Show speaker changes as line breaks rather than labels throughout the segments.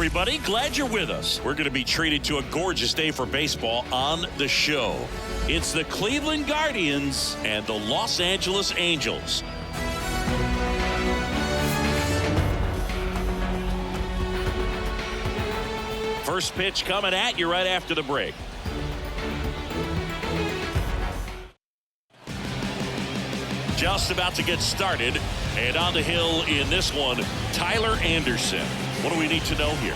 everybody. Glad you're with us. We're going to be treated to a gorgeous day for baseball on the show. It's the Cleveland Guardians and the Los Angeles Angels. First pitch coming at you right after the break. Just about to get started, and on the hill in this one, Tyler Anderson. What do we need to know here?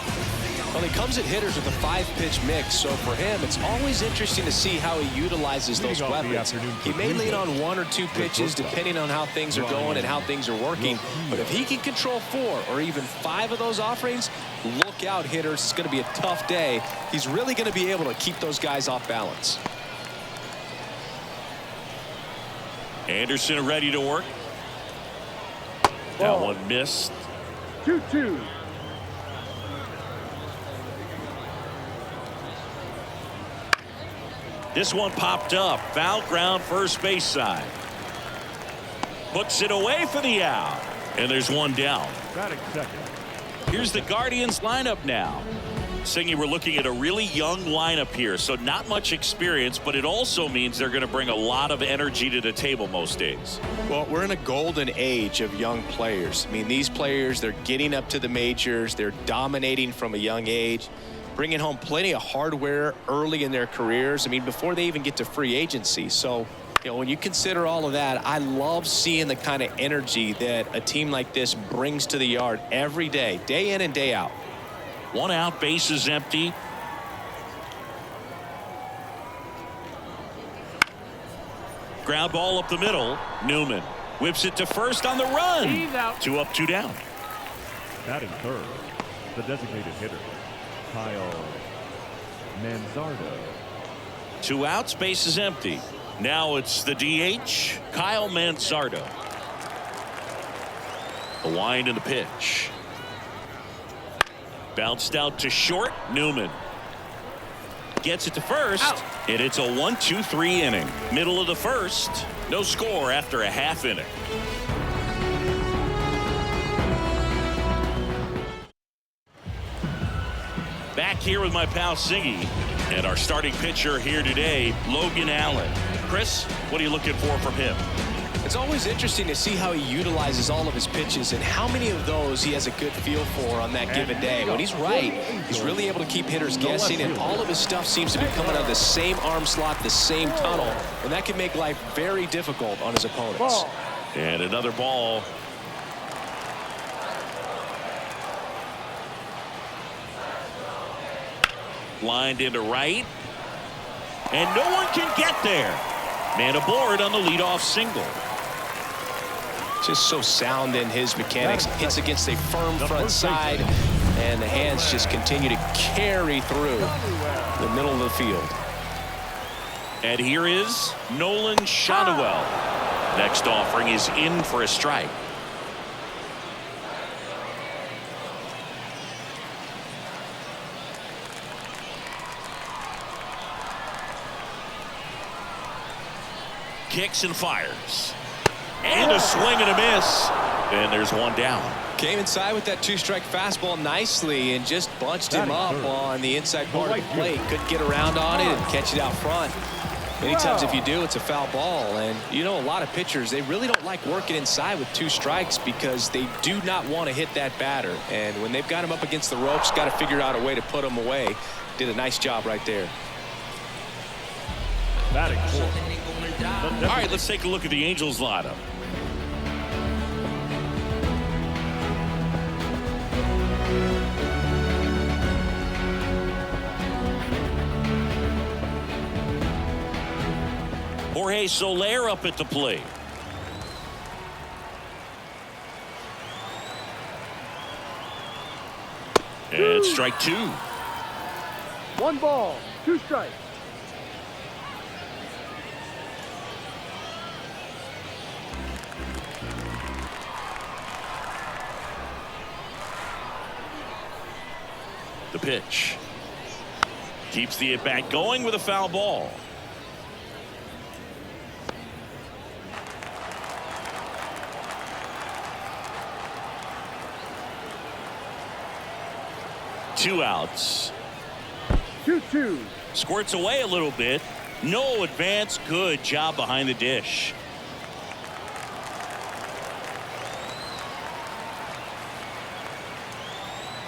Well, he comes at hitters with a 5-pitch mix, so for him, it's always interesting to see how he utilizes those weapons. He may lean on 1 or 2 pitches depending on how things are going and how things are working, but if he can control 4 or even 5 of those offerings, look out, hitters. It's going to be a tough day. He's really going to be able to keep those guys off balance.
Anderson ready to work. That one missed.
2-2.
This one popped up. Foul ground first base side. Puts it away for the out. And there's one down.
Batting second.
Here's the Guardians lineup now. Singy, we're looking at a really young lineup here, so not much experience, but it also means they're going to bring a lot of energy to the table most days.
Well, we're in a golden age of young players. I mean, these players, they're getting up to the majors. They're dominating from a young age, bringing home plenty of hardware early in their careers. I mean, before they even get to free agency. So, you know, when you consider all of that, I love seeing the kind of energy that a team like this brings to the yard every day in and day out.
1 out, base is empty. Ground ball up the middle. Newman whips it to first on the run.
He's out.
2 up, 2 down.
Batting third, the designated hitter, Kyle Manzardo.
2 outs, base is empty. Now it's the DH, Kyle Manzardo. The wind and the pitch. Bounced out to short. Newman gets it to first.
Out.
And it's a 1-2-3 inning. Middle of the first. No score after a half inning. Back here with my pal Singy and our starting pitcher here today, Logan Allen. Chris, what are you looking for from him?
It's always interesting to see how he utilizes all of his pitches and how many of those he has a good feel for on that given day. When he's right, he's really able to keep hitters guessing, and all of his stuff seems to be coming out of the same arm slot, the same tunnel, and that can make life very difficult on his opponents.
And another ball. Lined into right. And no one can get there. Man aboard on the leadoff single.
Just so sound in his mechanics. Hits against a firm front side, and the hands just continue to carry through the middle of the field.
And here is Nolan Shotwell. Next offering is in for a strike. Kicks and fires. And a swing and a miss. And there's one down.
Came inside with that 2-strike fastball nicely and just bunched him up on the inside part of the plate. Couldn't get around on it and catch it out front. Many times if you do, it's a foul ball. And you know, a lot of pitchers, they really don't like working inside with 2 strikes because they do not want to hit that batter. And when they've got him up against the ropes, got to figure out a way to put him away. Did a nice job right there.
Batting fourth.
All right, let's take a look at the Angels lineup. Jorge Soler up at the plate. And strike 2.
1 ball, 2 strikes.
The pitch. Keeps the at-bat going with a foul ball. 2 outs.
2-2.
Squirts away a little bit. No advance. Good job behind the dish.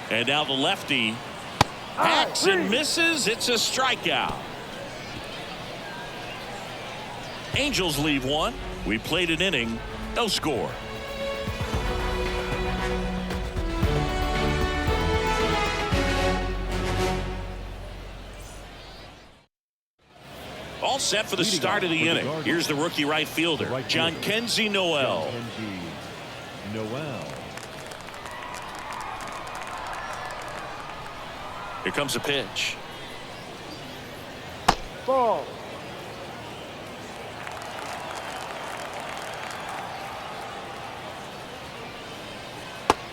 And now the lefty hacks and misses. It's a strikeout. Angels leave one. We played an inning. No score. All set for the start of the inning. Here's the rookie right fielder, John Kenzie Noel. Here comes a pitch.
Ball.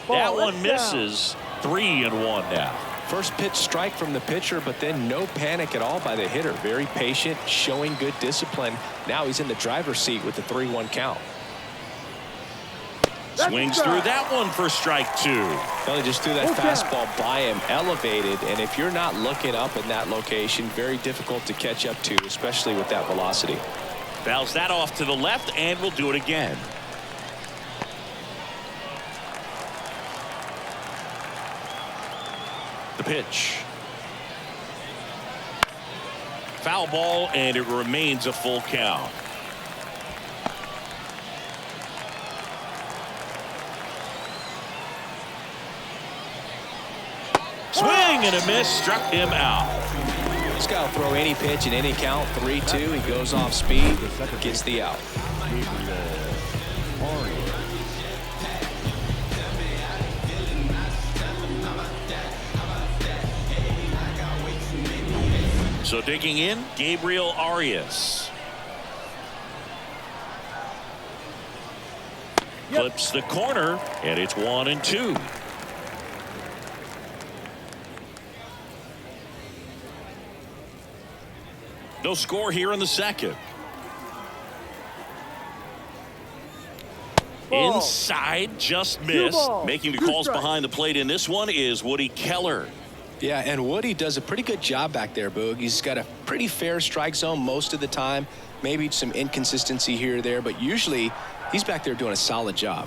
That one misses. 3-1 now.
First pitch strike from the pitcher, but then no panic at all by the hitter. Very patient, showing good discipline. Now he's in the driver's seat with the 3-1 count.
Swings through that one for strike 2.
Well, he just threw that fastball by him, elevated, and if you're not looking up in that location, very difficult to catch up to, especially with that velocity.
Fouls that off to the left, and we'll do it again. The pitch. Foul ball, and it remains a full count. Swing and a miss, struck him out.
This guy will throw any pitch in any count. 3-2. He goes off speed, gets the out.
So digging in, Gabriel Arias. Clips the corner, and it's 1-2. No score here in the second.
Ball.
Inside, just missed. Making the calls behind the plate in this one is Woody Keller.
Yeah, and Woody does a pretty good job back there, Boog. He's got a pretty fair strike zone most of the time. Maybe some inconsistency here or there, but usually he's back there doing a solid job.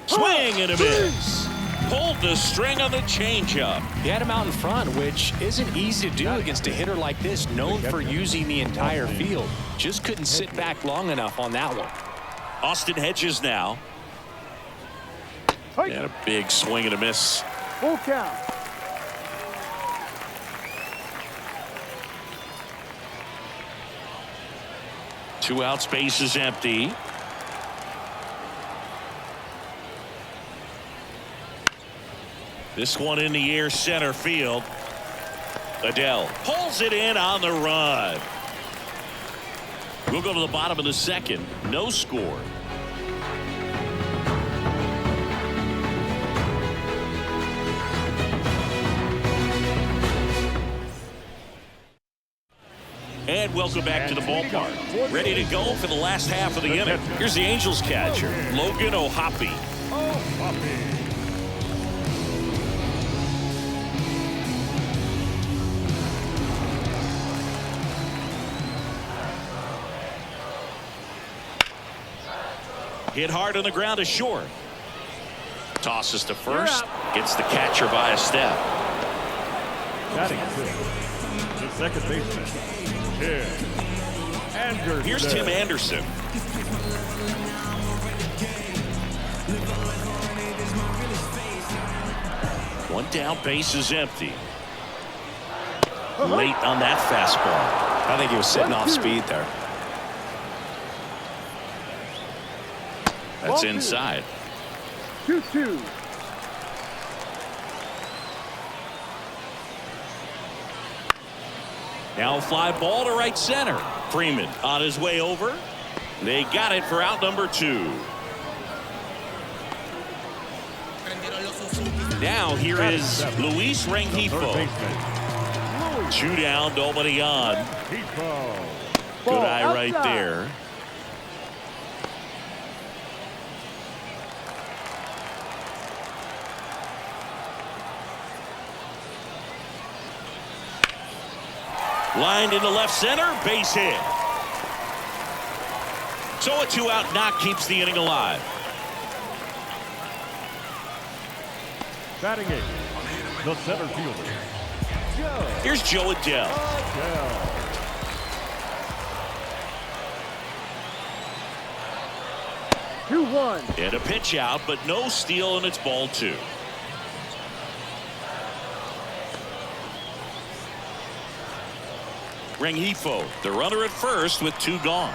Swing and a miss. Pulled the string on the changeup.
He had him out in front, which isn't easy to do against a hitter like this, known for using the entire field. Just couldn't sit back long enough on that one.
Austin Hedges now. And a big swing and a miss.
Full count.
Two out, space is empty. This one in the air, center field. Adele pulls it in on the run. We'll go to the bottom of the second. No score. And welcome back to the ballpark. Ready to go for the last half of the inning. Here's the Angels catcher, Logan O'Hoppe. Hit hard on the ground to short. Tosses to first. Gets the catcher by a step.
Batting fifth, the second baseman, Tim Anderson.
Here's Tim Anderson. One down, base is empty. Late on that fastball.
I think he was sitting off speed there.
That's inside.
2-2.
Now a fly ball to right center. Freeman on his way over. They got it for out number 2. Now here is Luis Rengifo. 2 down, nobody on. Good eye right there. Lined into left center, base hit. So a 2-out knock keeps the inning alive.
Batting eight, the center fielder, Joe.
Here's Joe Adele.
2-1.
And a pitch out, but no steal, and it's ball 2. Rengifo, the runner at first with 2 gone.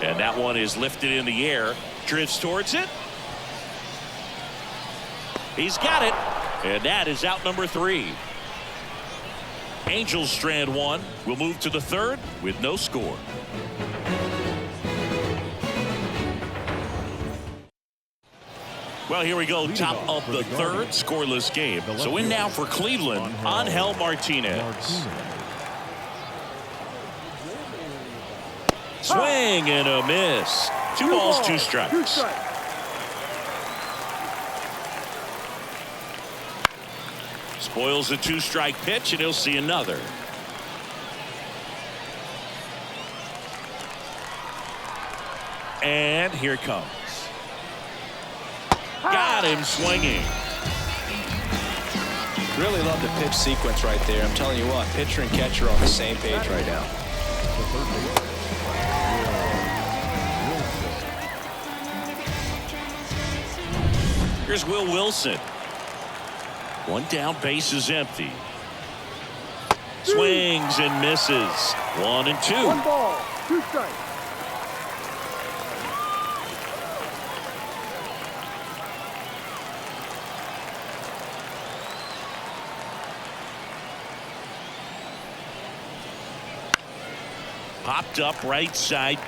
And that one is lifted in the air, drifts towards it. He's got it, and that is out number 3. Angels strand 1. We'll move to the 3rd with no score. Well, here we go. Top of the 3rd, scoreless game. So in now for Cleveland, Angel Martinez. Swing and a miss. 2 balls, 2 strikes. Spoils a 2-strike pitch, and he'll see another. And here it comes. Got him swinging.
Really love the pitch sequence right there. I'm telling you what, pitcher and catcher are on the same page right now.
Here's Will Wilson. 1 down, base is empty. Swings and misses. 1 and 2.
1 ball, 2 strikes.
Popped up right side.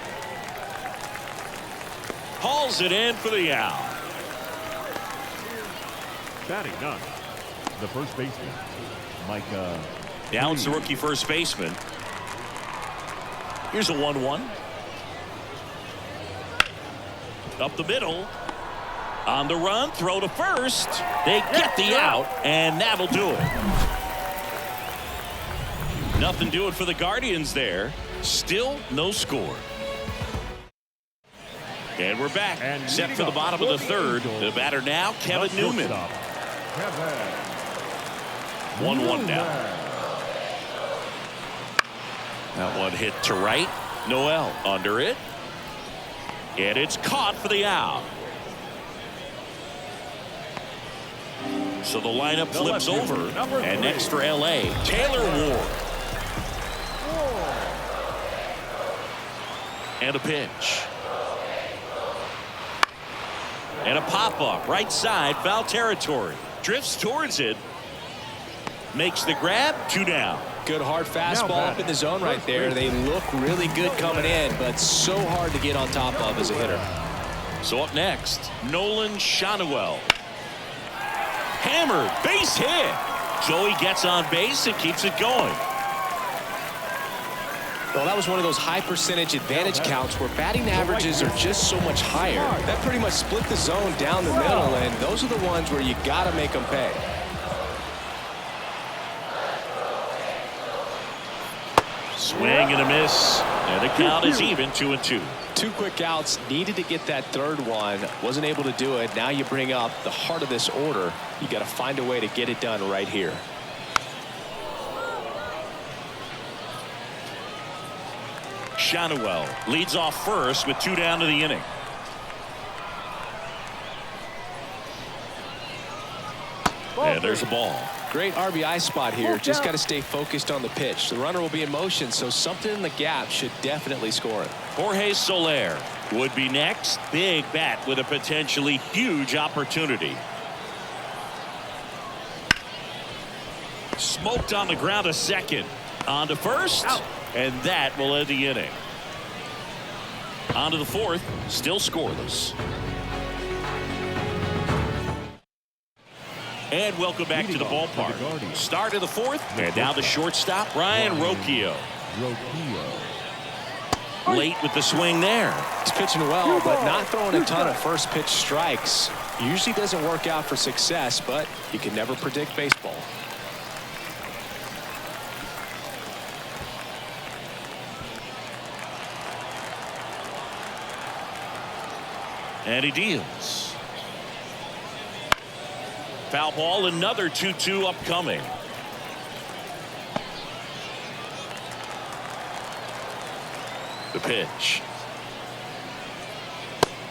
Hauls it in for the out.
Batting 9, the first baseman, Micah.
Now it's the rookie first baseman. Here's a 1-1. Up the middle. On the run, throw to first. They get the out, and that'll do it. Nothing doing for the Guardians there. Still no score. And we're back. And set for the bottom of the 3rd. The batter now, Kevin Newman. 1-1 now. That one hit to right. Noel under it. And it's caught for the out. So the lineup flips over. And next for LA, Taylor Ward. And a pitch. And a pop-up right side, foul territory. Drifts towards it. Makes the grab. 2 down.
Good hard fastball up in the zone right there. They look really good coming in, but so hard to get on top of as a hitter.
So up next, Nolan Shanuel. Hammered, base hit. Joey gets on base and keeps it going.
Well, that was one of those high percentage advantage counts where batting averages are just so much higher. That pretty much split the zone down the middle, and those are the ones where you got to make them pay.
Swing and a miss. And the count is even, 2-2.
2 quick outs, needed to get that 3rd one, wasn't able to do it. Now you bring up the heart of this order. You got to find a way to get it done right here.
Shanuel leads off first with 2 down to the inning. And there's a ball.
Great RBI spot here. Just got to stay focused on the pitch. The runner will be in motion, so something in the gap should definitely score it.
Jorge Soler would be next. Big bat with a potentially huge opportunity. Smoked on the ground to second. On to first. Out. And that will end the inning. On to the 4th. Still scoreless. And welcome back to the ballpark. Start of the 4th. And now the shortstop, Ryan Rocchio. late with the swing there.
He's pitching well, but not throwing a ton of first pitch strikes. Usually doesn't work out for success, but you can never predict baseball.
And he deals. Foul ball, another 2-2 upcoming. The pitch.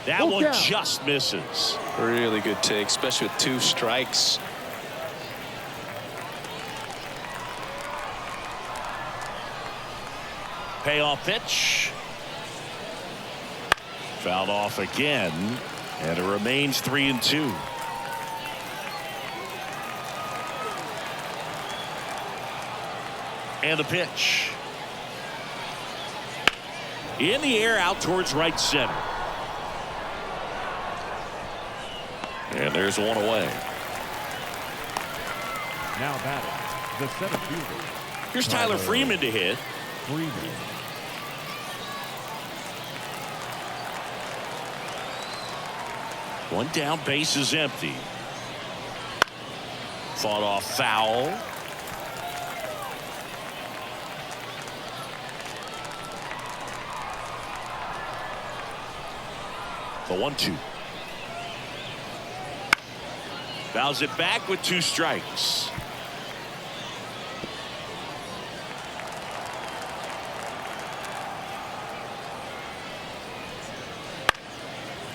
That one just misses.
Really good take, especially with 2 strikes.
Payoff pitch. Fouled off again, and it remains 3-2. And the pitch. In the air out towards right center. And there's one away.
Now batting, the center fielder.
Here's Tyler Freeman to hit.
Freeman.
One down, base is empty. Fought off foul. The 1-2. Fouls it back with 2 strikes.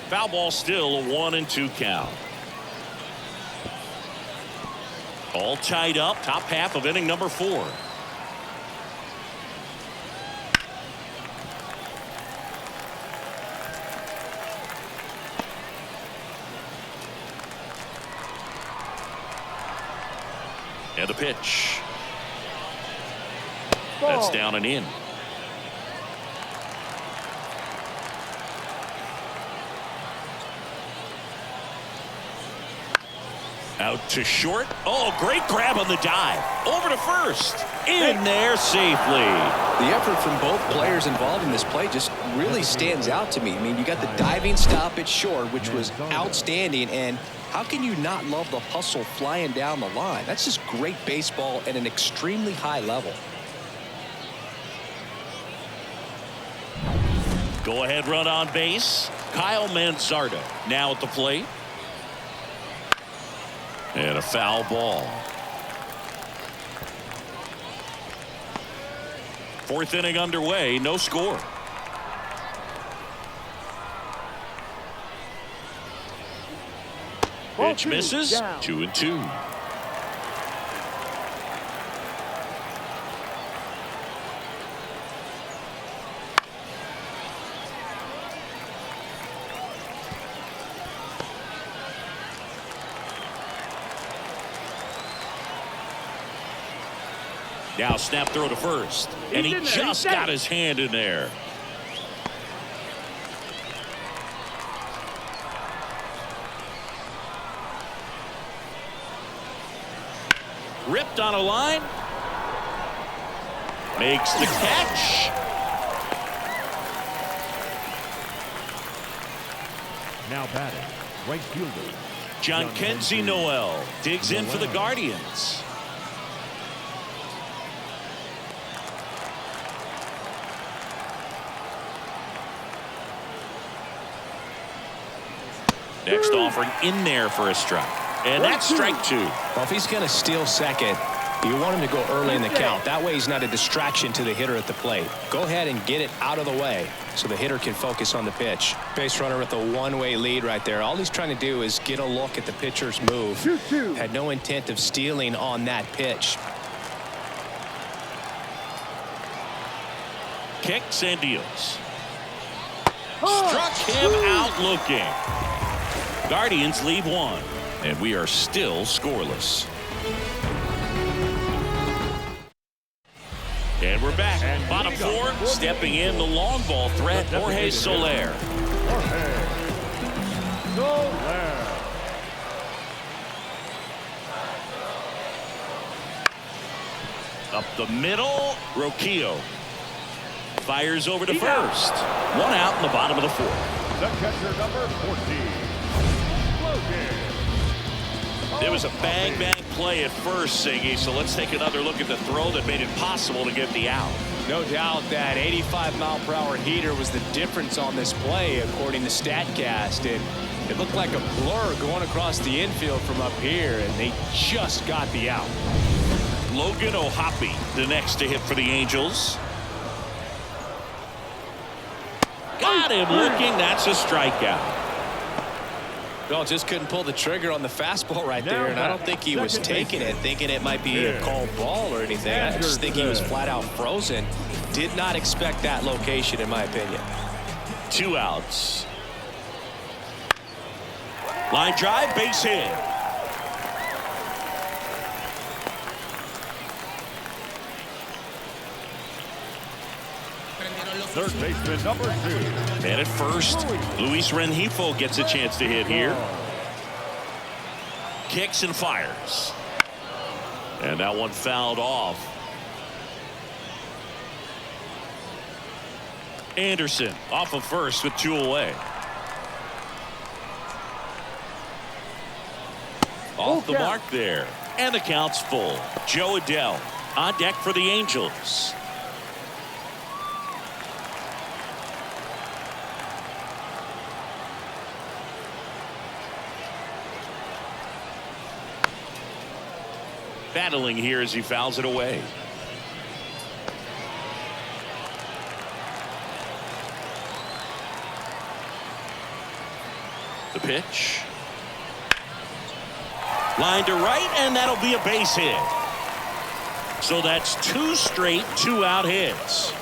Foul ball, still a 1-2 count. All tied up, top half of inning number 4. And the pitch. That's down and in. Out to short. Oh, great grab on the dive. Over to first. In there safely.
The effort from both players involved in this play just really stands out to me. I mean, you got the diving stop at short, which was outstanding, and how can you not love the hustle flying down the line? That's just great baseball at an extremely high level.
Go ahead run on base. Kyle Manzardo now at the plate. And a foul ball. 4th inning underway, no score. Pitch misses. 2-2. Now snap throw to first, and he just got his hand in there. Ripped on a line. Makes the catch.
Now batting, right fielder.
John Kenzie Noel digs in for the Guardians. Next offering in there for a strike. And that's strike 2.
Well, if he's going to steal second, you want him to go early in the count. That way he's not a distraction to the hitter at the plate. Go ahead and get it out of the way so the hitter can focus on the pitch. Base runner with a one-way lead right there. All he's trying to do is get a look at the pitcher's move. Had no intent of stealing on that pitch.
Kicks and deals. Struck him out looking. Guardians lead 1, and we are still scoreless. And we're back. Bottom 4, stepping in the long ball threat, Jorge Soler. Up the middle, Roquillo. fires over to first. One out in the bottom of the fourth.
The catcher, number 14, Logan.
There was a bang play at first, Siggy, so let's take another look at the throw that made it possible to get the out.
No doubt that 85-mile-per-hour heater was the difference on this play, according to StatCast. It looked like a blur going across the infield from up here, and they just got the out.
Logan O'Hoppe, the next to hit for the Angels. Got him looking. That's a strikeout.
Well, just couldn't pull the trigger on the fastball right there, and I don't think he was taking it, thinking it might be a called ball or anything. I just think he was flat out frozen. Did not expect that location, in my opinion.
2 outs. Line drive, base hit.
Third baseman, number 2.
Man at first, Luis Rengifo gets a chance to hit here. Kicks and fires. And that one fouled off. Anderson off of first with 2 away. Off the mark there. And the count's full. Joe Adell on deck for the Angels. Battling here as he fouls it away. The pitch. Line to right, and that'll be a base hit. So that's 2 straight 2-out hits.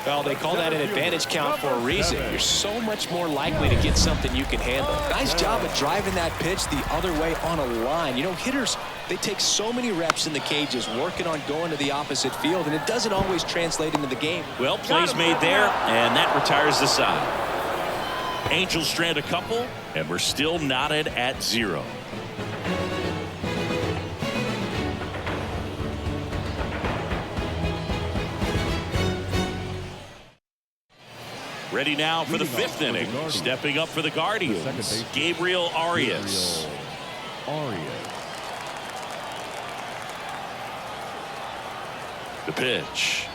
Well, they call that an advantage count for a reason. You're so much more likely to get something you can handle. Nice job of driving that pitch the other way on a line. You know, hitters, they take so many reps in the cages working on going to the opposite field, and it doesn't always translate into the game.
Well, plays made there, and that retires the side. Angels strand a couple, and we're still knotted at 0. Ready now for the 5th inning. Stepping up for the Guardians, Gabriel Arias. The pitch.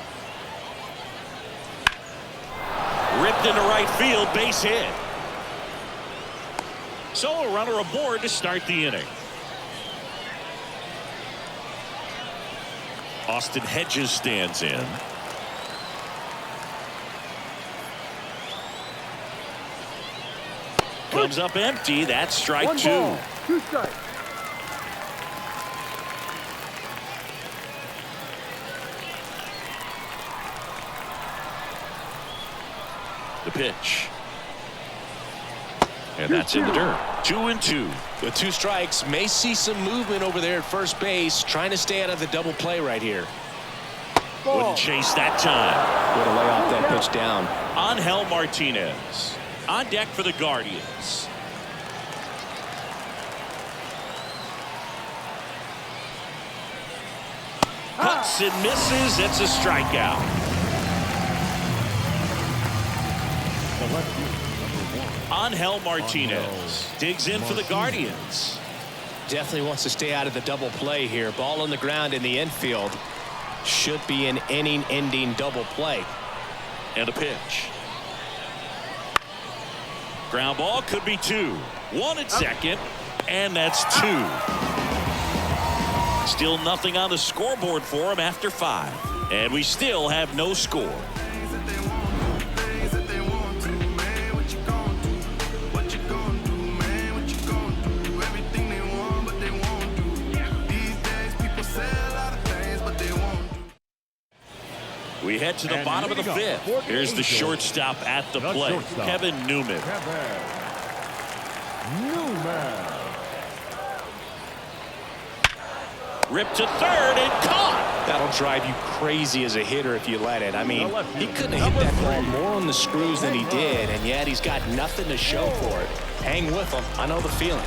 Ripped into right field, base hit. So a runner aboard to start the inning. Austin Hedges stands in. Comes up empty. That's strike 2.
2 strikes.
The pitch. And that's in the dirt. 2-2.
With 2 strikes, may see some movement over there at first base, trying to stay out of the double play right here.
Wouldn't chase that time.
Way to lay off that pitch down.
Angel Martinez on deck for the Guardians. Cuts and misses. It's a strikeout. Angel Martinez digs in for the Guardians.
Definitely wants to stay out of the double play here. Ball on the ground in the infield. Should be an inning-ending double play.
And a pitch. Ground ball, could be 2. 1 at second, and that's 2. Still nothing on the scoreboard for him after 5. And we still have no score. We head to the bottom of the 5th. Here's the shortstop at the plate, Kevin Newman. Ripped to third and caught.
That'll drive you crazy as a hitter if you let it. I mean, he couldn't have hit that ball more on the screws than he did, and yet he's got nothing to show for it. Hang with him. I know the feeling.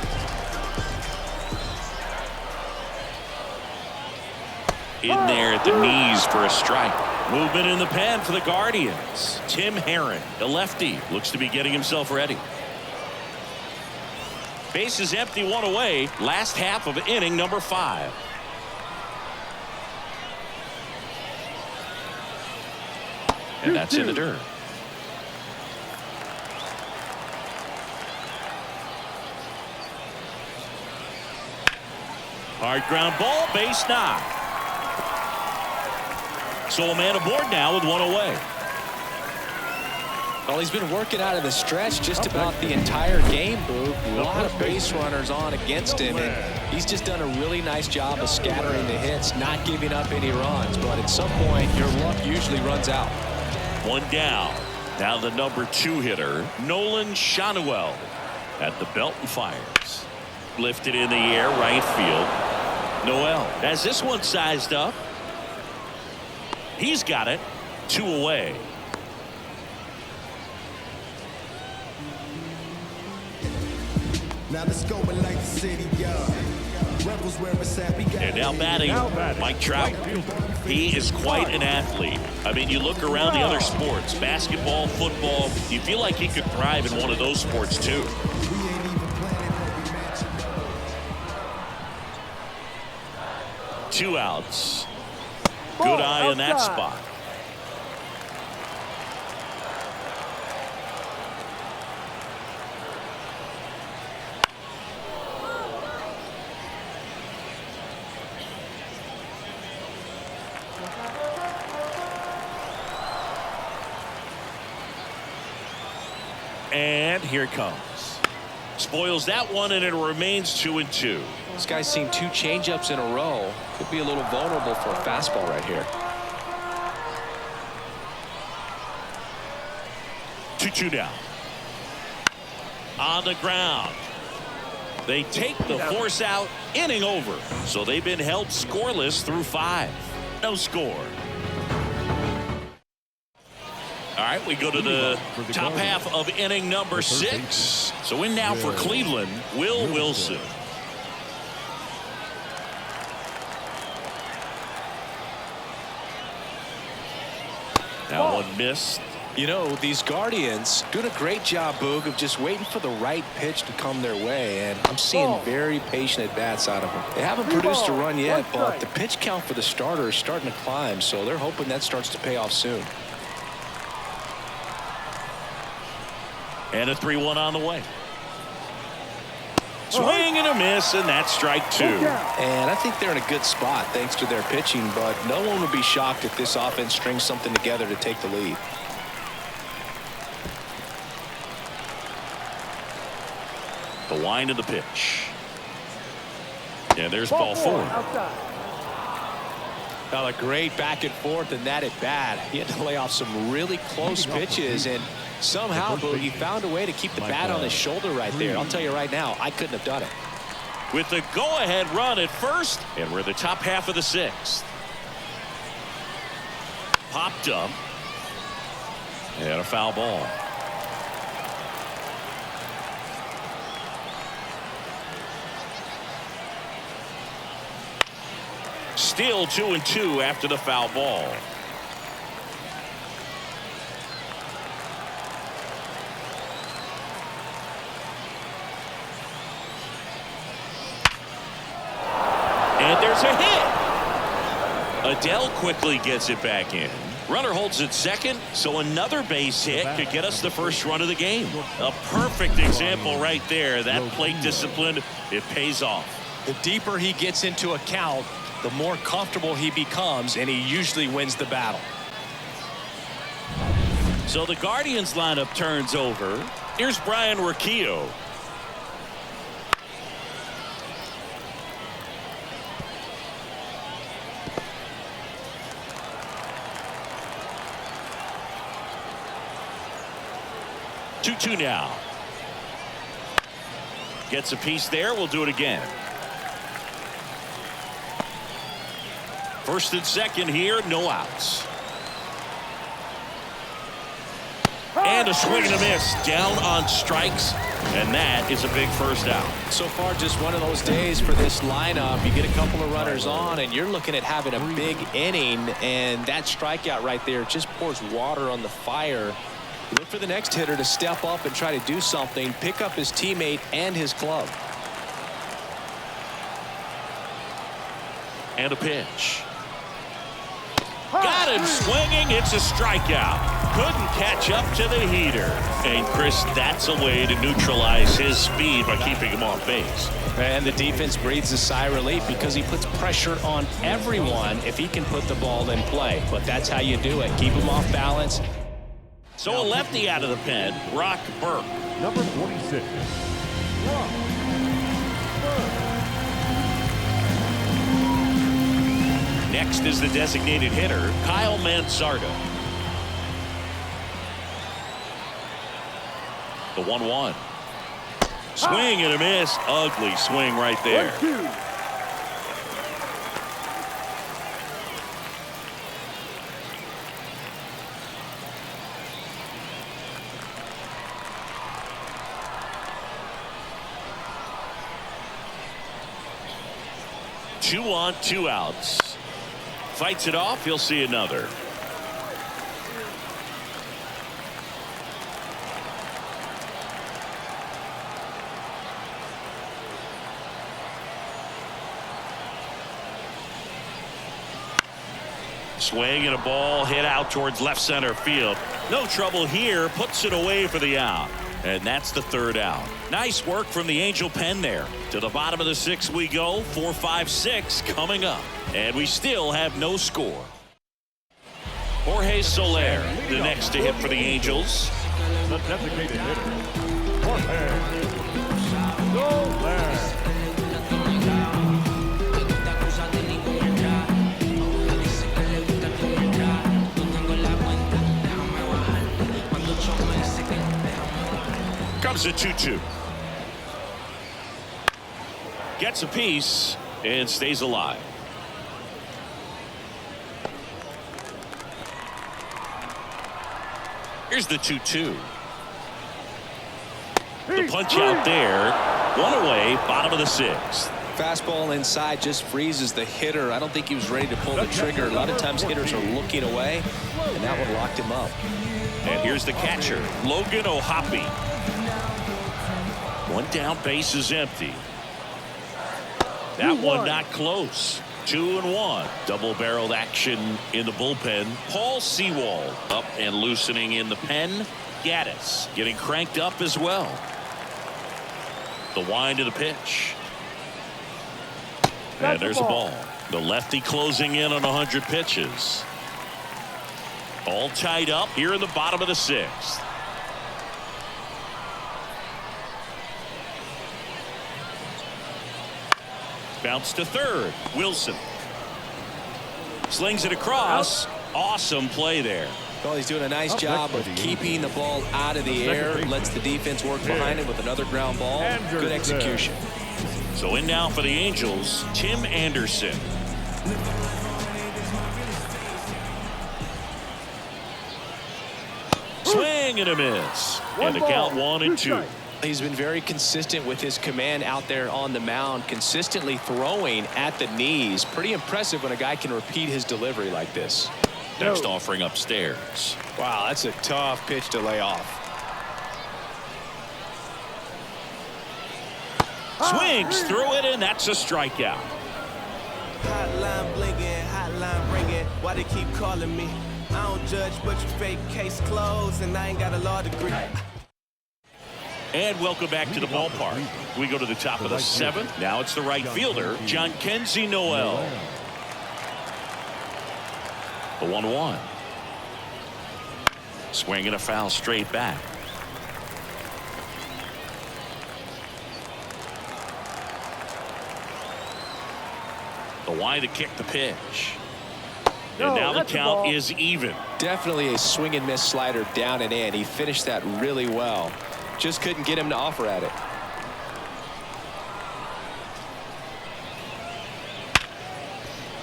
In there at the knees for a strike. Movement in the pen for the Guardians. Tim Herron, the lefty, looks to be getting himself ready. Base is empty, one away. Last half of inning number 5. And that's in the dirt. Hard ground ball, base knock. So a man aboard now with 1 away.
Well, he's been working out of the stretch just about the entire game, Boog. A lot of base runners on against him, and he's just done a really nice job of scattering the hits, not giving up any runs. But at some point, your luck usually runs out.
1 down. Now the number 2 hitter, Nolan Shanuel, at the belt and fires. Lifted in the air, right field. Noel has this one sized up. He's got it. 2 away.
Now let's go and like the city, Rebels where it's at.
And now batting, Mike Trout. He is quite an athlete. I mean, you look around the other sports, basketball, football, you feel like he could thrive in one of those sports too. 2 outs. Good eye in that spot. And here it comes. Spoils that one, and it remains 2-2.
This guy's seen 2 changeups in a row. Could be a little vulnerable for a fastball right here.
2-2 down. On the ground. They take the force out. Inning over. So they've been held scoreless through 5. No score. All right, we go to the top half of inning number 6. So in now for Cleveland, Will Wilson. Now one missed.
You know, these Guardians doing a great job, Boog, of just waiting for the right pitch to come their way, and I'm seeing very patient at-bats out of them. They haven't produced a run yet, but the pitch count for the starter is starting to climb, so they're hoping that starts to pay off soon.
And a 3-1 on the way. Swing and a miss, and that's strike 2.
And I think they're in a good spot thanks to their pitching, but no one would be shocked if this offense strings something together to take the lead.
The wind of the pitch. And there's ball 4.
Now a great back and forth and that at bat. He had to lay off some really close pitches, and somehow he found a way to keep the bat on his shoulder right there. I'll tell you right now, I couldn't have done it.
With the go-ahead run at first, and we're the top half of the 6th. Popped up. And a foul ball. Still 2-2 after the foul ball. And there's a hit. Adele quickly gets it back in. Runner holds at second, so another base hit could get us the first run of the game. A perfect example right there. That plate discipline, it pays off.
The deeper he gets into a count, the more comfortable he becomes, and he usually wins the battle.
So the Guardians lineup turns over. Here's Brian Urquijo. Two now. Gets a piece there. We'll do it again. First and second here, no outs. And a swing and a miss. Down on strikes. And that is a big first out.
So far, just one of those days for this lineup. You get a couple of runners on, and you're looking at having a big inning. And that strikeout right there just pours water on the fire. Look for the next hitter to step up and try to do something, pick up his teammate and his club.
And a pitch. Got him swinging. It's a strikeout. Couldn't catch up to the heater. And Chris, that's a way to neutralize his speed by keeping him off base.
And the defense breathes a sigh of relief because he puts pressure on everyone if he can put the ball in play. But that's how you do it. Keep him off balance.
So a lefty out of the pen, Brock Burke.
Number 46. Brock Burke.
Next is the designated hitter, Kyle Mansardo. The 1-1. Swing and a miss. Ugly swing right there.
1-2.
Two on, 2 outs. Fights it off. He'll see another. Swing and a ball hit out towards left center field. No trouble here. Puts it away for the out. And that's the 3rd out. Nice work from the Angel pen there. To the bottom of the 6th we go. 4, 5, 6 coming up. And we still have no score. Jorge Soler, the next to hit for the Angels.
The designated hitter, Jorge Soler.
Comes a 2-2. Gets a piece and stays alive. Here's the 2-2. The punch out there. One away, bottom of the 6th.
Fastball inside just freezes the hitter. I don't think he was ready to pull the trigger. A lot of times hitters are looking away, and that one locked him up.
And here's the catcher, Logan O'Hoppe. One down, base is empty. That one not close. 2-1. Double-barreled action in the bullpen. Paul Sewald up and loosening in the pen. Gaddis getting cranked up as well. The wind of the pitch. And there's a ball. The lefty closing in on 100 pitches. All tied up here in the bottom of the 6th. Bounce to 3rd. Wilson slings it across. Awesome play there.
Well, he's doing a nice job of keeping the ball out of the air. Lets the defense work behind him with another ground ball. Good execution.
So in now for the Angels, Tim Anderson. Swing and a miss. And the count 1-2.
He's been very consistent with his command out there on the mound, consistently throwing at the knees. Pretty impressive when a guy can repeat his delivery like this.
Next offering upstairs.
Wow, that's a tough pitch to lay off.
Swings through it, and that's a strikeout.
Hotline blinking, hotline ringing. Why they keep calling me? I don't judge, but you fake case closed, and I ain't got a law degree.
And welcome back to the ballpark. We go to the top of the 7th. Now it's the right fielder, John Kenzie Noel. The 1-1. Swing and a foul straight back. The wide to kick the pitch. And now the count is even.
Definitely a swing and miss slider down and in. He finished that really well. Just couldn't get him to offer at it.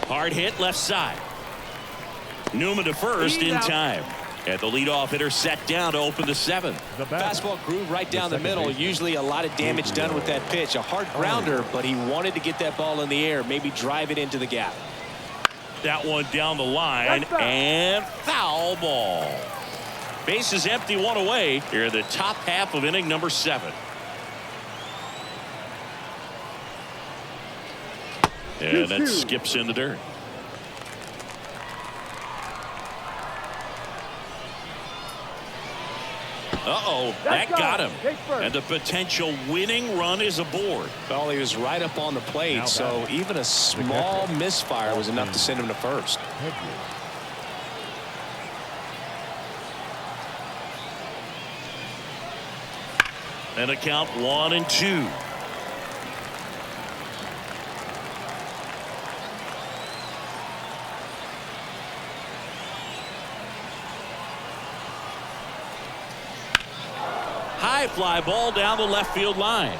Hard hit left side. Newman to first in time. And the leadoff hitter set down to open the 7th.
Fastball groove right down the middle. Usually a lot of damage done with that pitch. A hard grounder, but he wanted to get that ball in the air, maybe drive it into the gap.
That one down the line and foul ball. Bases empty, one away here in the top half of inning number 7. And that skips in the dirt. Uh-oh, that got him. And the potential winning run is aboard.
Well, he was right up on the plate, so even a small misfire was enough to send him to first.
And a count 1-2. High fly ball down the left field line.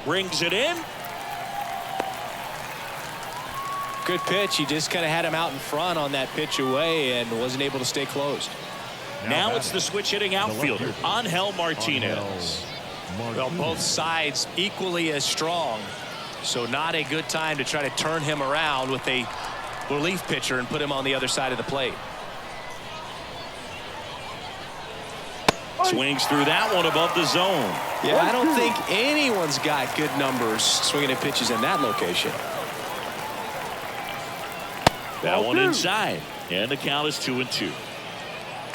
Brings it in.
Good pitch. He just kind of had him out in front on that pitch away and wasn't able to stay closed.
Now it's the switch hitting outfielder, Angel Martinez.
Well, both sides equally as strong, so not a good time to try to turn him around with a relief pitcher and put him on the other side of the plate.
Swings through that one above the zone.
Yeah, I don't think anyone's got good numbers swinging at pitches in that location.
That one inside, and the count is 2-2.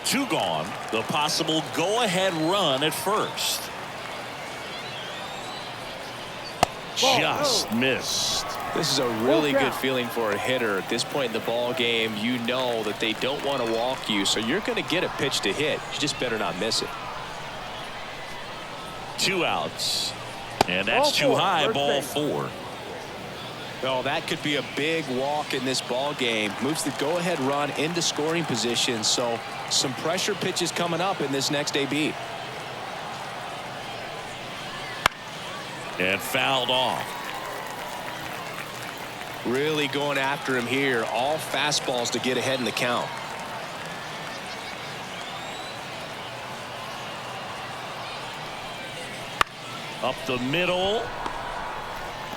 2 gone. The possible go-ahead run at first. Just missed.
This is a really good feeling for a hitter at this point in the ball game. You know that they don't want to walk you, so you're going to get a pitch to hit. You just better not miss it.
2 outs, and that's too high. Ball 4.
Well, that could be a big walk in this ball game. Moves the go-ahead run into scoring position, so some pressure pitches coming up in this next AB.
And fouled off.
Really going after him here. All fastballs to get ahead in the count.
Up the middle.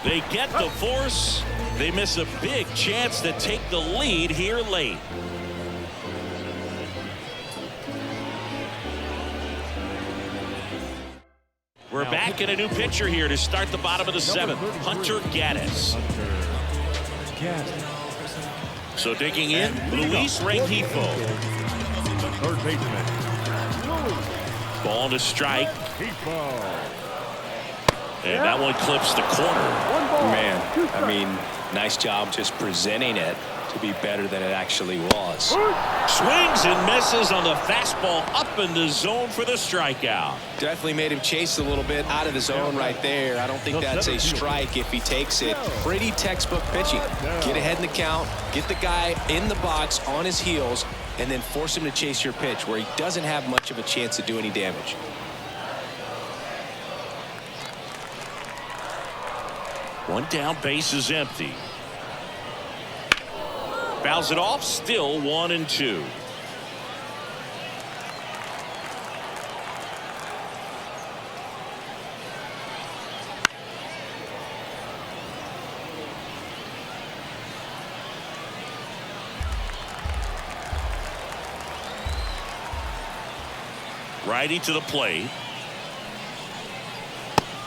They get the force. They miss a big chance to take the lead here late. We're back in a new pitcher here to start the bottom of the 7th. Hunter Gaddis. So digging in, Luis Rengifo.
Third baseman.
Ball to strike. And that one clips the corner.
Man, I mean, nice job just presenting it to be better than it actually was.
Swings and misses on the fastball up in the zone for the strikeout.
Definitely made him chase a little bit out of the zone right there. I don't think that's a strike if he takes it. Pretty textbook pitching. Get ahead in the count, get the guy in the box on his heels, and then force him to chase your pitch where he doesn't have much of a chance to do any damage.
One down, base is empty. Fouls it off, still 1-2. Righty to the plate.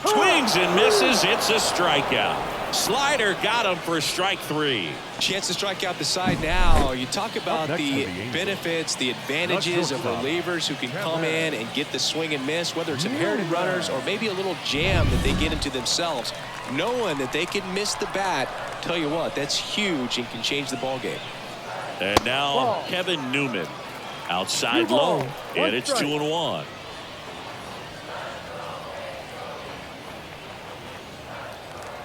Swings and misses. It's a strikeout. Slider got him for strike 3.
Chance to strike out the side now. You talk about the benefits, the advantages of relievers who can come in and get the swing and miss, whether it's inherited runners or maybe a little jam that they get into themselves. Knowing that they can miss the bat, tell you what, that's huge and can change the ball game.
And now Kevin Newman outside low, and it's 2-1.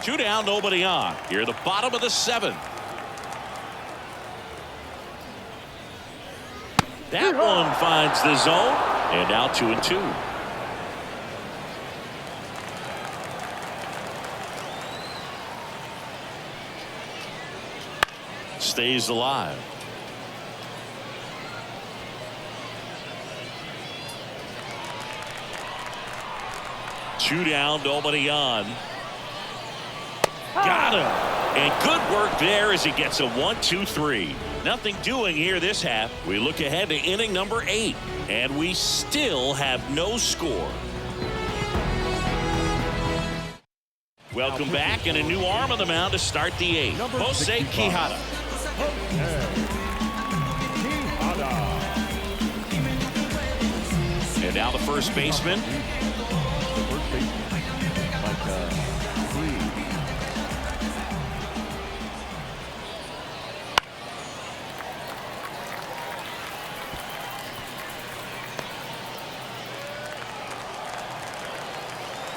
Two down, nobody on. Here at the bottom of the 7th. That one finds the zone, and now 2-2. Stays alive. 2 down, nobody on. Got him. And good work there as he gets a 1-2-3. Nothing doing here this half. We look ahead to inning number 8. And we still have no score. Welcome back, and a new arm on the mound to start the 8th. Jose Quijada. And now the first baseman.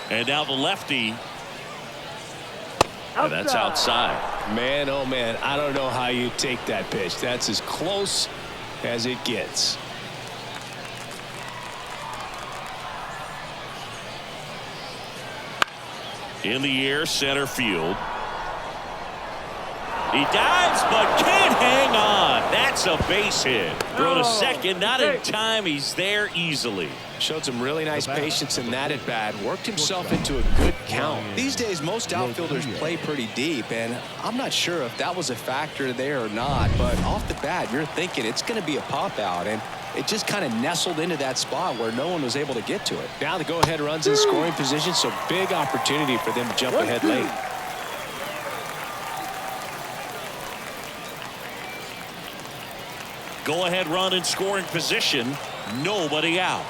And now the lefty. And that's outside.
Man, oh man, I don't know how you take that pitch. That's as close as it gets.
In the air, center field. He dives but can't hang on. That's a base hit. Throw to second, not in time. He's there easily.
Showed some really nice patience in that at bat. Worked himself into a good count. These days, most outfielders play pretty deep, and I'm not sure if that was a factor there or not. But off the bat, you're thinking it's going to be a pop out, and it just kind of nestled into that spot where no one was able to get to it. Now the go-ahead runs in scoring position, so big opportunity for them to jump ahead late.
Go-ahead run in scoring position. Nobody out.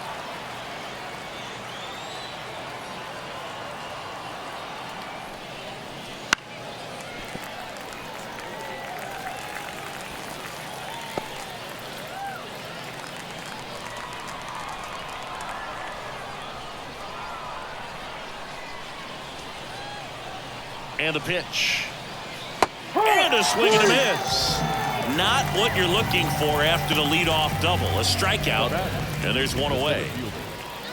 And the pitch. And a swing and a miss. Not what you're looking for after the leadoff double. A strikeout, and there's one away.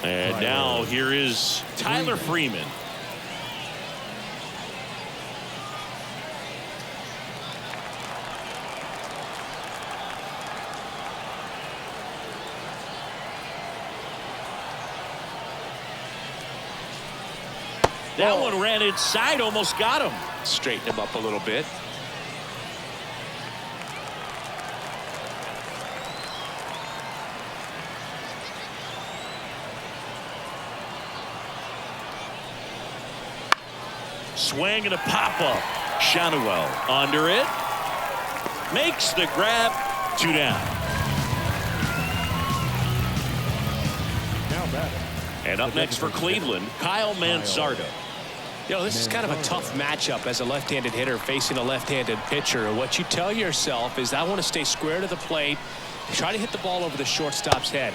And now here is Tyler Freeman. That one ran inside, almost got him.
Straighten him up a little bit.
Swing and a pop-up. Shanuel under it. Makes the grab. 2 down. And up next for Cleveland, Kyle Manzardo.
You know, this is kind of a tough matchup as a left-handed hitter facing a left-handed pitcher. What you tell yourself is, I want to stay square to the plate, try to hit the ball over the shortstop's head.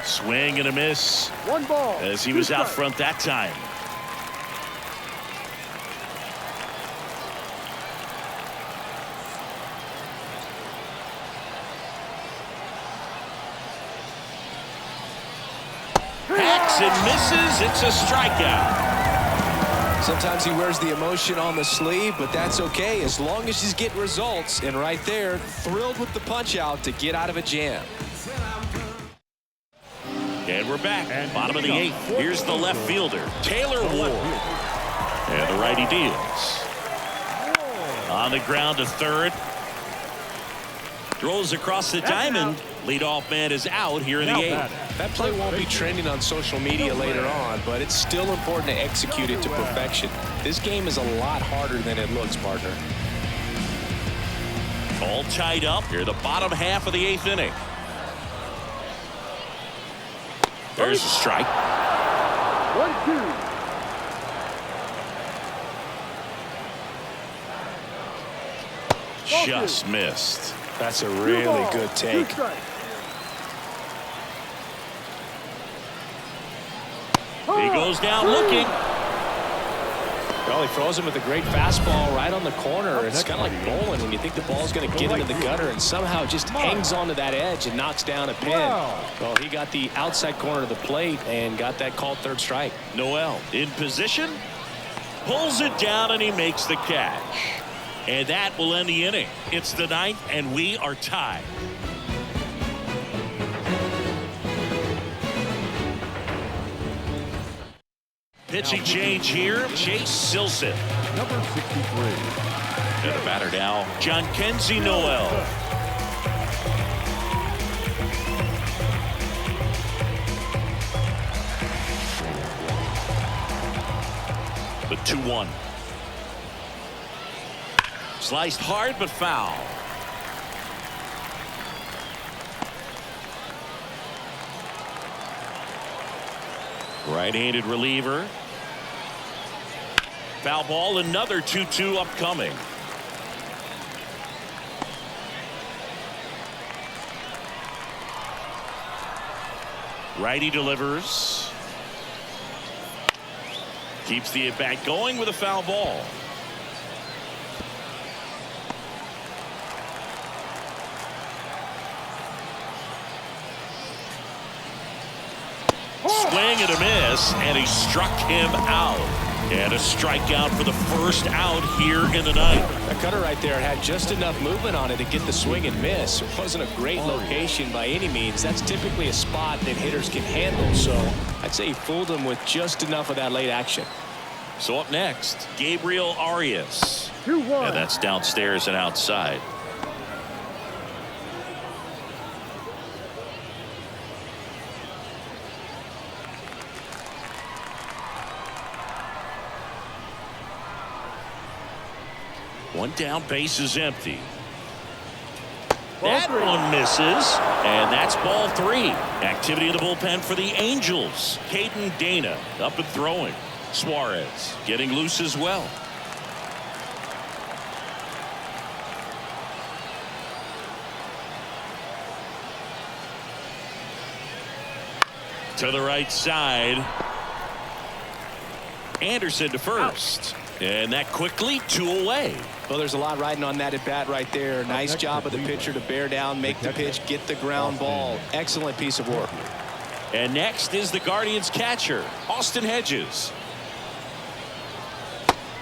Swing and a miss.
1 ball.
As he was out front that time. Hacks and misses. It's a strikeout.
Sometimes he wears the emotion on the sleeve, but that's okay as long as he's getting results. And right there, thrilled with the punch out to get out of a jam.
And we're back. Bottom of the 8th. Here's the left fielder, Taylor Ward. And the righty deals. On the ground to third. Throws across the diamond. Leadoff man is out here in the 8th.
That play won't be trending on social media later on, but it's still important to execute it to perfection. This game is a lot harder than it looks, partner.
All tied up here, the bottom half of the 8th inning. There's a strike.
1-2.
Just missed.
That's a really good take.
He goes down looking.
Well, he throws him with a great fastball right on the corner. It's kind of like bowling when you think the ball's going to get into the gutter and somehow just hangs onto that edge and knocks down a pin. Well, he got the outside corner of the plate and got that called third strike.
Noel in position. Pulls it down and he makes the catch. And that will end the inning. It's the 9th and we are tied. Pitching change here. Chase Silseth.
Number 63.
And the batter now, John Kenzie Noel. The 2-1. Sliced hard but foul. Right-handed reliever. Foul ball, another 2-2 upcoming. Righty delivers. Keeps the at-bat going with a foul ball. Swing and a miss, and he struck him out. And a strikeout for the first out here in the ninth.
That cutter right there had just enough movement on it to get the swing and miss. It wasn't a great location by any means. That's typically a spot that hitters can handle. So I'd say he fooled him with just enough of that late action.
So up next, Gabriel Arias.
2-1.
And that's downstairs and outside. One down, base is empty. That one misses, and that's ball 3. Activity in the bullpen for the Angels. Caden Dana up and throwing. Suarez getting loose as well. To the right side. Anderson to first. And that quickly 2 away.
Well, there's a lot riding on that at bat right there. Nice job of the pitcher to bear down, make the pitch, get the ground ball. Excellent piece of work.
And next is the Guardians catcher, Austin Hedges.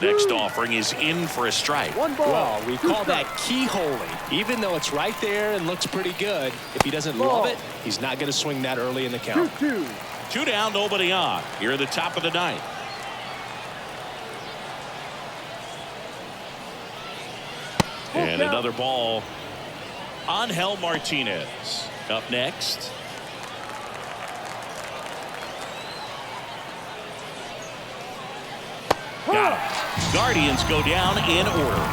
Next offering is in for a strike.
Well, we call that keyholing. Even though it's right there and looks pretty good, if he doesn't love it, he's not going to swing that early in the count.
2 down, nobody on. Here at the top of the ninth. And another ball. Angel Martinez up next. Got him. Guardians go down in order.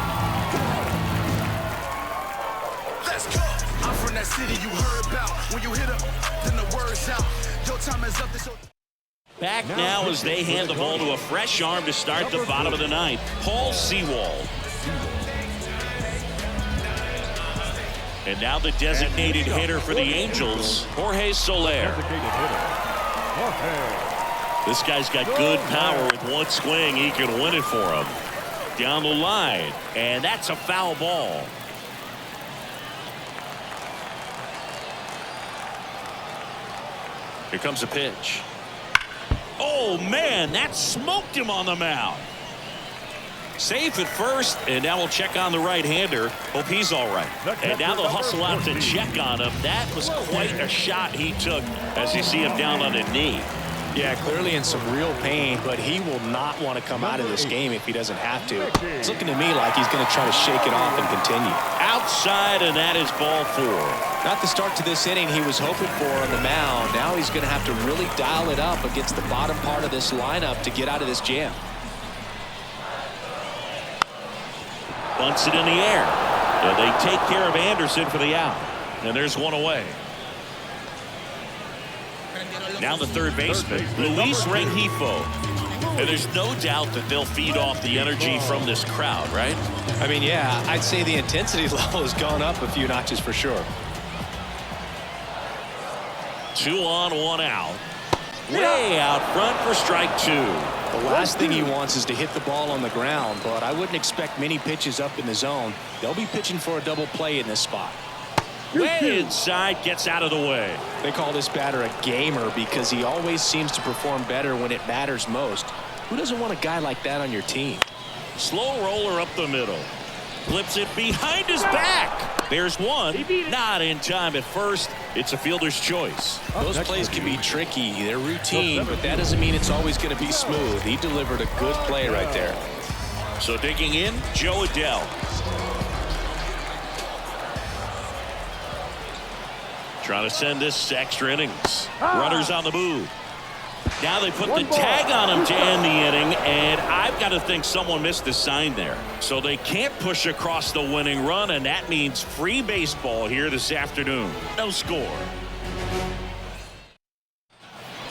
Let's go. I'm from that city you heard about. When you hit up, then the word's out. Your time is up. This
Back now as they hand the ball to a fresh arm to start the bottom of the ninth. Paul Sewald. And now the designated hitter for the Angels, Jorge Soler. This guy's got good power. With one swing, he can win it for him. Down the line, and that's a foul ball. Here comes a pitch. Oh, man, that smoked him on the mound. Safe at first, and now we'll check on the right-hander. Hope he's all right. And now they'll hustle out to check on him. That was quite a shot he took as you see him down on a knee.
Yeah, clearly in some real pain, but he will not want to come out of this game if he doesn't have to. It's looking to me like he's going to try to shake it off and continue.
Outside, and that is ball 4.
Not the start to this inning he was hoping for on the mound. Now he's going to have to really dial it up against the bottom part of this lineup to get out of this jam.
Bunts it in the air. And they take care of Anderson for the out. And there's one away. Now the third baseman, Luis Rengifo. And there's no doubt that they'll feed off the energy from this crowd, right?
I mean, yeah, I'd say the intensity level has gone up a few notches for sure.
2 on, 1 out. Way out front for strike 2.
The last thing he wants is to hit the ball on the ground, but I wouldn't expect many pitches up in the zone. They'll be pitching for a double play in this spot.
Way inside, gets out of the way.
They call this batter a gamer because he always seems to perform better when it matters most. Who doesn't want a guy like that on your team?
Slow roller up the middle. Flips it behind his back. There's one. Not in time at first. It's a fielder's choice.
Those plays can be tricky. They're routine, but that doesn't mean it's always going to be smooth. He delivered a good play right there.
So digging in, Joe Adele. Trying to send this extra innings. Runners on the move. Now they put the tag on him to end the inning, and I've got to think someone missed the sign there. So they can't push across the winning run, and that means free baseball here this afternoon. No score.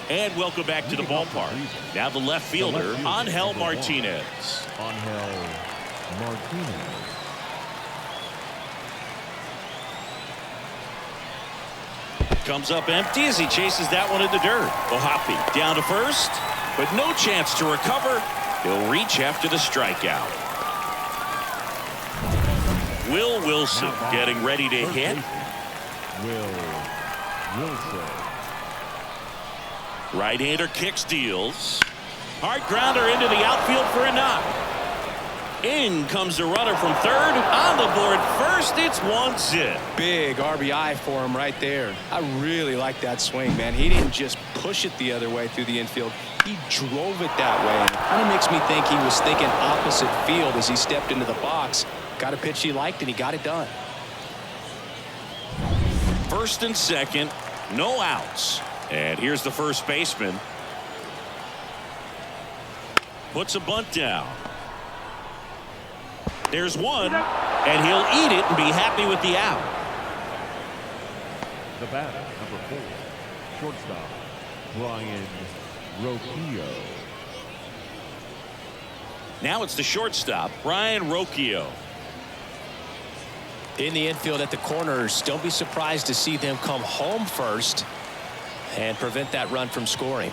And welcome back to the ballpark. Now the left fielder, Angel Martinez.
Angel Martinez.
Comes up empty as he chases that one in the dirt. Ohapi down to first, but no chance to recover. He'll reach after the strikeout. Will Wilson getting ready to hit.
Will Wilson.
Right-hander kicks, deals. Hard grounder into the outfield for a knock. In comes the runner from third. On the board first, it's 1-0.
Big RBI for him right there. I really like that swing, man. He didn't just push it the other way through the infield. He drove it that way. And it kind of makes me think he was thinking opposite field as he stepped into the box. Got a pitch he liked, and he got it done.
First and second, no outs. And here's the first baseman. Puts a bunt down. There's one, and he'll eat it and be happy with the out.
The batter, number 4, shortstop, Brian Rocchio.
Now it's the shortstop, Brian Rocchio.
In the infield at the corners, don't be surprised to see them come home first and prevent that run from scoring.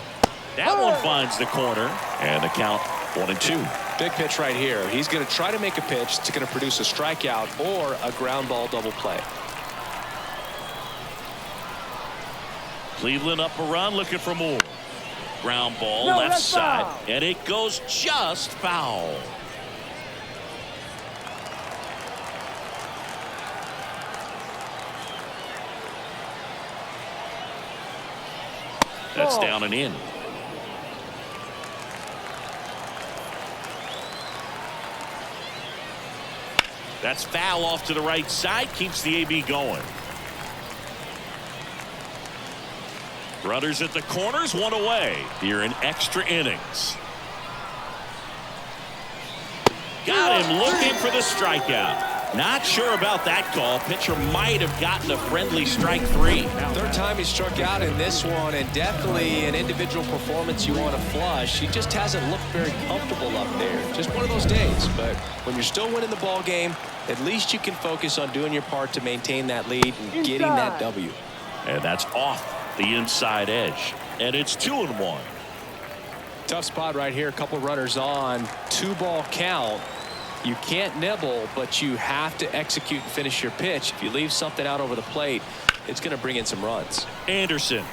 That one finds the corner, and the count 1-2.
Big pitch right here. He's going to try to make a pitch that's going to produce a strikeout or a ground ball double play.
Cleveland up a run, looking for more. Ground ball left side, and it goes just foul. That's down and in. That's foul off to the right side, keeps the AB going. Runners at the corners, one away here in extra innings. Got him looking for the strikeout. Not sure about that call. Pitcher might have gotten a friendly strike 3.
Third time he struck out in this one, and definitely an individual performance you want to flush. He just hasn't looked very comfortable up there. Just one of those days. But when you're still winning the ball game, at least you can focus on doing your part to maintain that lead and getting that W.
And that's off the inside edge. And it's 2-1.
Tough spot right here. A couple runners on. 2-ball count. You can't nibble, but you have to execute and finish your pitch. If you leave something out over the plate, it's going to bring in some runs.
Anderson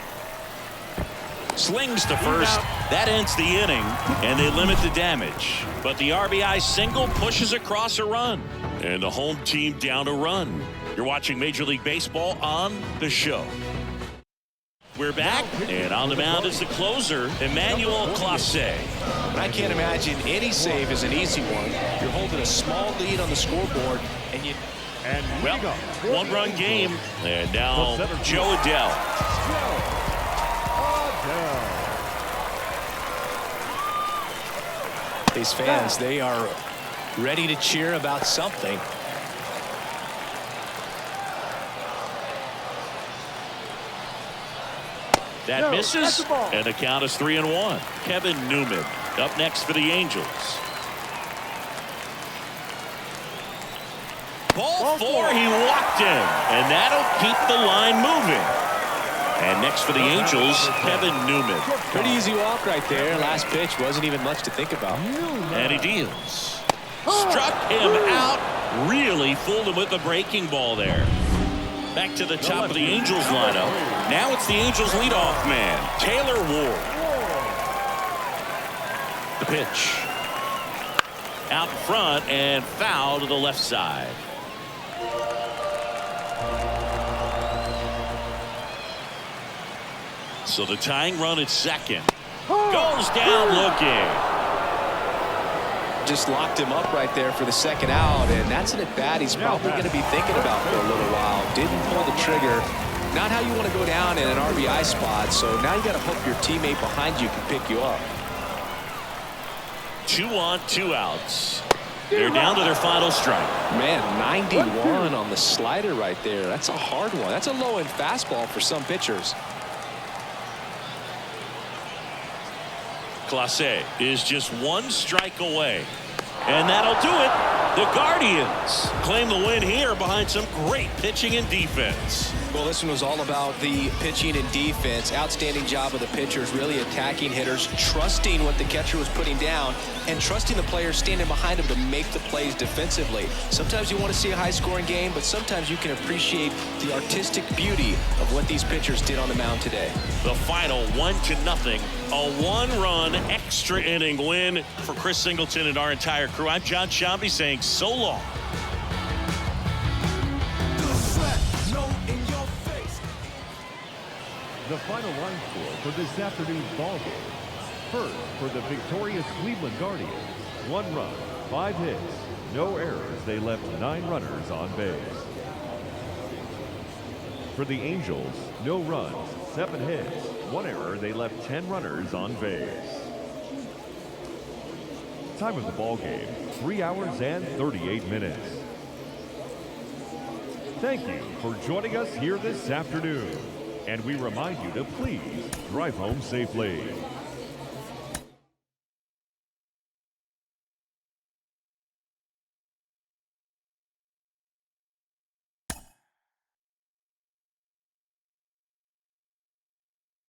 slings to first. That ends the inning, and they limit the damage. But the RBI single pushes across a run, and the home team down a run. You're watching Major League Baseball on The Show. We're back, and on the mound is the closer, Emmanuel Clase.
I can't imagine any save is an easy one. You're holding a small lead on the scoreboard, and you...
Well, one-run game, and now Joe Adele.
These fans, they are ready to cheer about something.
That misses, and the count is 3-1. Kevin Newman up next for the Angels. Ball 4, he walked in, and that'll keep the line moving. And next for the Angels, Kevin Newman.
Pretty easy walk right there. Last pitch wasn't even much to think about.
And he deals. Struck him out. Really fooled him with the breaking ball there. Back to the top of the Angels lineup. Now it's the Angels leadoff man, Taylor Ward. The pitch. Out front and foul to the left side. So the tying run at second goes down looking.
Just locked him up right there for the second out, and that's an at-bat he's probably going to be thinking about for a little while. Didn't pull the trigger. Not how you want to go down in an RBI spot, so now you got to hope your teammate behind you can pick you up.
2 on, 2 outs. They're down to their final strike.
Man, 91 on the slider right there. That's a hard one. That's a low-end fastball for some pitchers.
Clase is just 1 strike away. And that'll do it. The Guardians claim the win here behind some great pitching and defense.
Well, this one was all about the pitching and defense. Outstanding job of the pitchers, really attacking hitters, trusting what the catcher was putting down, and trusting the players standing behind him to make the plays defensively. Sometimes you want to see a high-scoring game, but sometimes you can appreciate the artistic beauty of what these pitchers did on the mound today.
The final 1-0, a 1-run extra inning win for Chris Singleton and our entire crew. I'm John Shambi saying so long.
The final line score for this afternoon's ball game. First, for the victorious Cleveland Guardians, 1 run, 5 hits, no errors. They left 9 runners on base. For the Angels, no runs, 7 hits, 1 error. They left 10 runners on base. Time of the ball game, 3 hours and 38 minutes. Thank you for joining us here this afternoon. And we remind you to please drive home safely.